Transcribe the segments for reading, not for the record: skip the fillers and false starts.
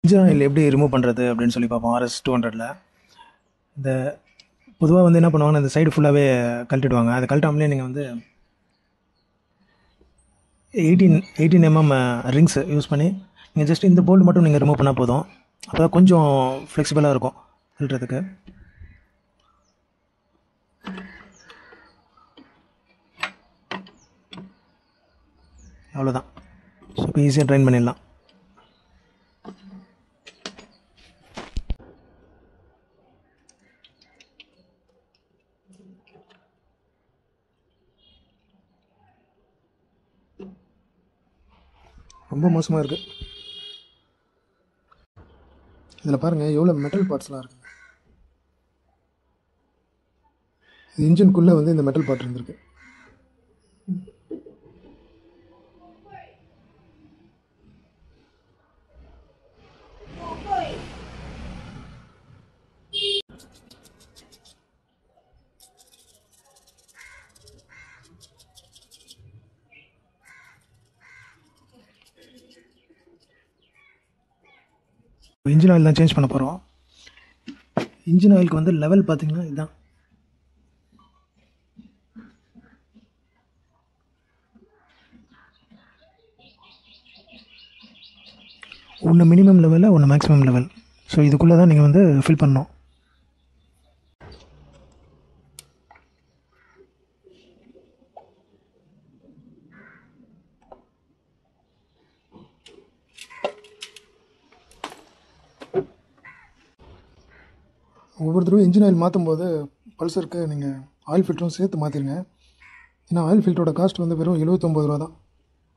Engine oil எப்படி remove பண்ணுறது அப்படின்னு சொல்லி பார்ப்போம். RS200ல் இந்த பொதுவாக வந்து என்ன பண்ணுவாங்கன்னா, இந்த சைடு ஃபுல்லாகவே கழட்டிடுவாங்க. அதை கழட்டாமலே நீங்கள் வந்து 18mm ரிங்ஸ் யூஸ் பண்ணி நீங்கள் ஜஸ்ட் இந்த போல்ட் மட்டும் நீங்கள் ரிமூவ் பண்ணால் போதும். அப்போ தான் கொஞ்சம் ஃப்ளெக்சிபிளாக இருக்கும் கழட்டுறதுக்கு. அவ்வளோதான். ஸோ இப்போ ஈஸியாக ட்ரைன் பண்ணிடலாம். ரொம்ப மோசமாக இருக்குது. இதில் பாருங்கள் எவ்வளோ மெட்டல் பார்ட்ஸ்லாம் இருக்குது. இன்ஜின்குள்ளே வந்து இந்த மெட்டல் பார்ட் இருந்திருக்கு. இன்ஜின் ஆயில் தான் சேஞ்ச் பண்ண போகிறோம். இன்ஜின் ஆயிலுக்கு வந்து லெவல் பார்த்திங்கன்னா இதுதான். ஒன்று மினிமம் லெவலில் ஒன்று மேக்ஸிமம் லெவல். ஸோ இதுக்குள்ளே தான் நீங்கள் வந்து ஃபில் பண்ணணும். ஒவ்வொரு தடவை இன்ஜின் ஆயில் மாற்றும் போது பல்சருக்கு நீங்கள் ஆயில் ஃபில்டரும் சேர்த்து மாற்றிடுங்க. ஏன்னா ஆயில் ஃபில்டரோட காஸ்ட் வந்து வெறும் 79 ரூபா தான்.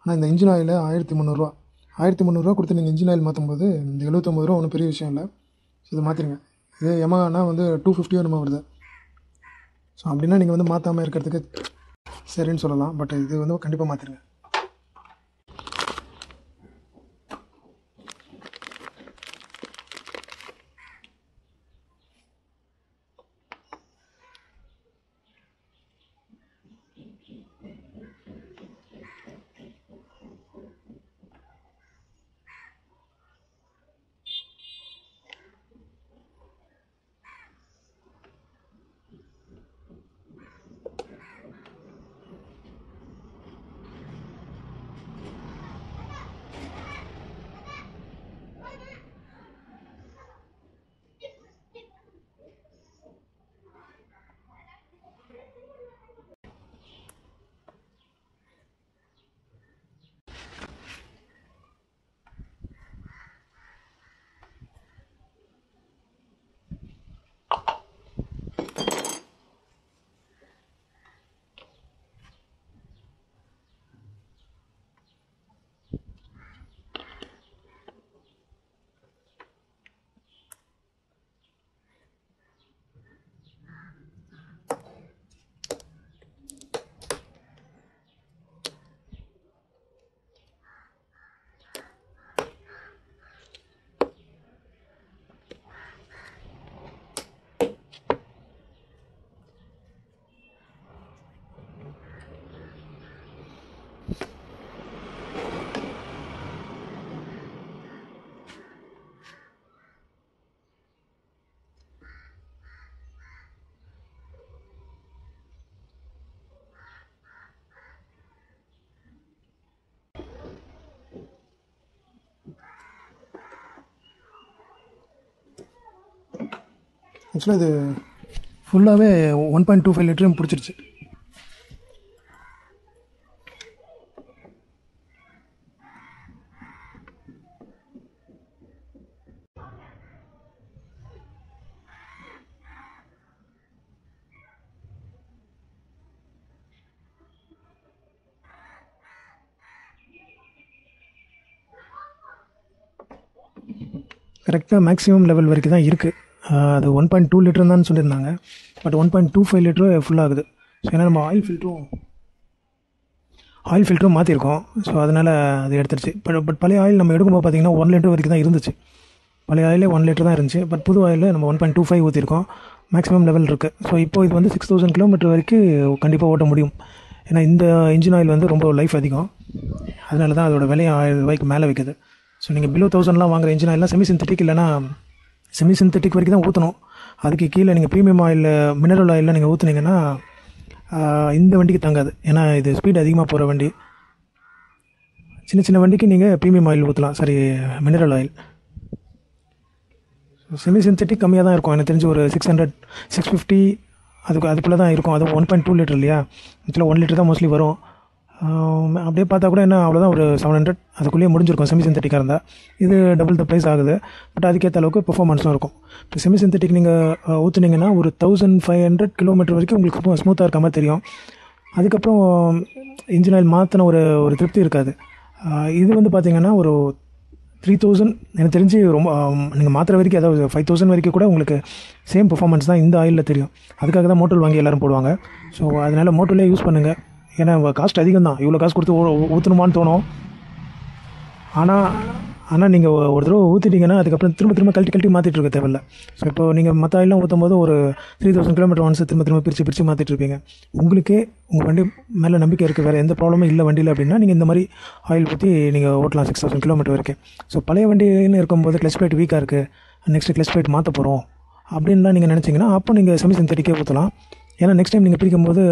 ஆனால் இந்த இன்ஜின் ஆயில் 1300 1300 கொடுத்து நீங்கள் இன்ஜின் ஆயில் மாற்றும் போது இந்த 79 ரூபா ஒன்றும் பெரிய விஷயம் இல்லை. ஸோ இதை மாற்றிடுங்க. இதே எமானா வந்து 250 நம்ம வருது. ஸோ அப்படின்னா நீங்கள் வந்து மாற்றாமல் இருக்கிறதுக்கு சரின்னு சொல்லலாம். பட் இது வந்து கண்டிப்பாக மாற்றிடுங்க. ஆக்சுவலாக இது ஃபுல்லாகவே 1.25 லிட்டரும் பிடிச்சிருச்சு. கரெக்டாக மேக்ஸிமம் லெவல் வரைக்கும் தான் இருக்குது. அது 1.2 லிட்டர் தான் சொல்லியிருந்தாங்க. But 1.25 litre ஃபுல்லாகுது. ஸோ ஏன்னா நம்ம ஆயில் ஃபில்டரும் மாற்றிருக்கோம். ஸோ அதனால் அது எடுத்துருச்சு. பட் பழைய ஆயில் நம்ம எடுக்கும்போது பார்த்திங்கன்னா 1 லிட்டர் வரைக்கும் தான் இருந்துச்சு. பழைய ஆயிலே 1 லிட்டர் தான் இருந்துச்சு. பட் புது ஆயிலில் நம்ம 1.25 ஊற்றிருக்கோம். மேக்ஸிமம் லெவல் இருக்குது. ஸோ இப்போ இது வந்து 6000 கிலோமீட்டர் வரைக்கும் கண்டிப்பாக ஓட்ட முடியும். ஏன்னா இந்த இன்ஜின் ஆயில் வந்து ரொம்ப லைஃப் அதிகம். அதனால தான் அதோட விலையை 1000 ரூபாய்க்கு மேலே விற்குது. ஸோ நீங்கள் பிலோ 1000லாம் வாங்குற இன்ஜின் ஆயிலாம் செமி சிந்தட்டிக் இல்லைனா செமி சிந்தட்டிக் வரைக்கும் தான் ஊற்றணும். அதுக்கு கீழே நீங்கள் ப்ரீமியம் ஆயில் மினரல் ஆயிலில் நீங்கள் ஊற்றுனீங்கன்னா இந்த வண்டிக்கு தாங்காது. ஏன்னா இது ஸ்பீட் அதிகமாக போகிற வண்டி. சின்ன சின்ன வண்டிக்கு நீங்கள் ப்ரீமியம் ஆயில் ஊற்றலாம், sorry mineral oil. Semi synthetic கம்மியாக தான் இருக்கும், எனக்கு தெரிஞ்சு ஒரு 600 650 அதுக்குள்ளே தான் இருக்கும். அது 1.2 லிட்டர் இல்லையா, இதில் 1 லிட்டர் தான் மோஸ்ட்லி வரும். அப்படியே பார்த்தா கூட என்ன அவ்வளோதான், ஒரு 700 அதுக்குள்ளேயே முடிஞ்சிருக்கும் செமி சிந்தட்டிக்காக இருந்தால். இது டபுள் த ப்ரைஸ் ஆகுது, பட் அதுக்கேற்ற அளவுக்கு பெர்ஃபார்மன்ஸும் இருக்கும். இப்போ செமி சிந்தட்டிக் நீங்கள் ஊற்றுனீங்கன்னா ஒரு 1500 கிலோமீட்டர் வரைக்கும் உங்களுக்கு ஸ்மூத்தாக இருக்க மாதிரி தெரியும். அதுக்கப்புறம் இன்ஜின் ஆயில் மாற்றின ஒரு திருப்தி இருக்காது. இது வந்து பார்த்திங்கன்னா ஒரு 3000 எனக்கு தெரிஞ்சு ரொம்ப நீங்கள் மாத்திர வரைக்கும், அதாவது 5000 வரைக்கும் கூட உங்களுக்கு சேம் பெர்ஃபார்மன்ஸ் தான் இந்த ஆயிலில் தெரியும். அதுக்காக தான் மோட்டோல் வாங்கி எல்லோரும் போடுவாங்க. ஸோ அதனால் மோட்டோலே யூஸ் பண்ணுங்கள். ஏன்னா காஸ்ட் அதிகம் தான், இவ்வளோ காசு கொடுத்து ஊற்றணுமான்னு தோணும். ஆனால் நீங்கள் ஒரு தடவை ஊற்றிட்டிங்கன்னா அதுக்கப்புறம் திரும்ப கழட்டி மாற்றிட்டு இருக்க தேவையில்ல. ஸோ இப்போ நீங்கள் மற்ற ஆயிலாம் ஊற்றும் போது ஒரு 3000 கிலோமீட்டர் ஒன்ஸ் திரும்ப பிரித்து மாற்றிட்டு இருப்பீங்க. உங்களுக்கே உங்கள் வண்டி மேலே நம்பிக்கை இருக்குது, வேறு எந்த ப்ராப்ளமும் இல்லை வண்டியில் அப்படின்னா நீங்கள் இந்த மாதிரி ஆயில் ஊற்றி நீங்கள் ஓட்டலாம் 6000 கிலோமீட்டர் வரைக்கும். ஸோ பழைய வண்டின்னு இருக்கும்போது கிளச் பிளேட் வீக்காக இருக்குது, நெக்ஸ்ட்டு கிளச் பிளேட் மாற்ற போகிறோம் அப்படின்லாம் நீங்கள் நினச்சிங்கன்னா அப்போ நீங்கள் செமி சிந்தட்டிக்கே ஊற்றலாம். ஏன்னா நெக்ஸ்ட் டைம் நீங்கள் பிரிக்கும்போது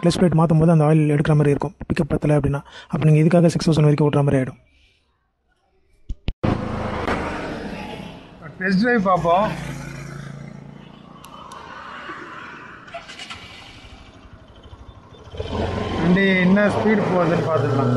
கிளச் பிளேட் மாற்றும் போது அந்த ஆயில் எடுக்கிற மாதிரி இருக்கும், பிக்கப் பத்தலை அப்படின்னா. அப்போ நீங்கள் இதுக்காக 6000 வரைக்கும் ஓட்டுற மாதிரி ஆகிடும். டெஸ்ட் ட்ரைவ் பார்ப்போம். வண்டி என்ன ஸ்பீடு போகுதுன்னு பார்த்துக்கலாம்.